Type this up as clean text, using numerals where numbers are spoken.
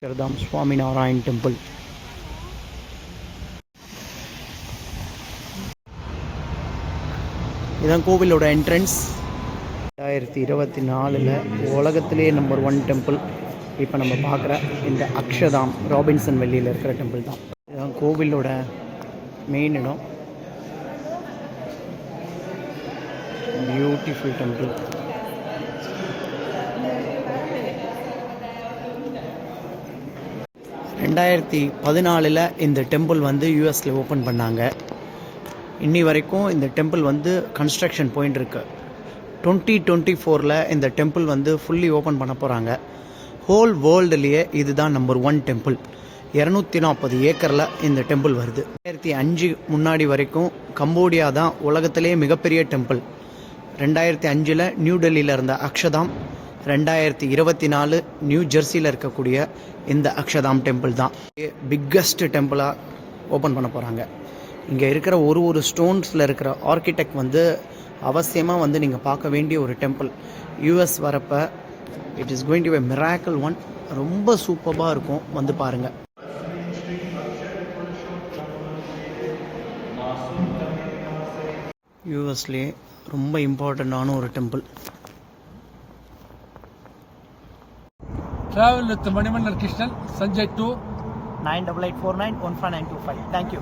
Akshardham Swaminarayan temple. இதான் கோவிலோட entrance. 2024 உலகத்திலே நம்பர் 1 டெம்பிள் இப்போ நம்ம பார்க்குற இந்த அக்ஷதாம் ராபின்சன் வெல்லியில் இருக்கிற டெம்பிள் தான். இதுதான் கோவிலோட மெயின் இடம். Beautiful temple. ரெண்டாயிரத்தி 14 இந்த டெம்பிள் வந்து யூஎஸில் ஓப்பன் பண்ணாங்க. இன்னி வரைக்கும் இந்த டெம்பிள் வந்து கன்ஸ்ட்ரக்ஷன் போயின்னு இருக்கு. 2024 இந்த டெம்பிள் வந்து ஃபுல்லி ஓப்பன் பண்ண போகிறாங்க. ஹோல் வேர்ல்டுலேயே இதுதான் நம்பர் 1 டெம்பிள். 240 ஏக்கரில் இந்த டெம்பிள் வருது. 2005 முன்னாடி வரைக்கும் கம்போடியா தான் உலகத்திலே மிகப்பெரிய டெம்பிள். 2005 நியூ டெல்லியில் இருந்த அக்ஷதாம் 2024 நியூ ஜெர்சியில் இருக்கக்கூடிய இந்த அக்ஷதாம் டெம்பிள் தான் பிக்கஸ்ட் டெம்பிளாக ஓப்பன் பண்ண போகிறாங்க. இங்கே இருக்கிற ஒரு ஸ்டோன்ஸில் இருக்கிற ஆர்கிடெக்ட் வந்து அவசியமாக வந்து நீங்கள் பார்க்க வேண்டிய ஒரு டெம்பிள். யூஎஸ் வரப்போ it is going to be miracle one. ரொம்ப சூப்பராக இருக்கும், வந்து பாருங்கள். யூஎஸ்லேயே ரொம்ப இம்பார்ட்டண்ட்டான ஒரு temple. Travel with Manimannar Krishnan, Sanjay 2 9884915925. Thank you.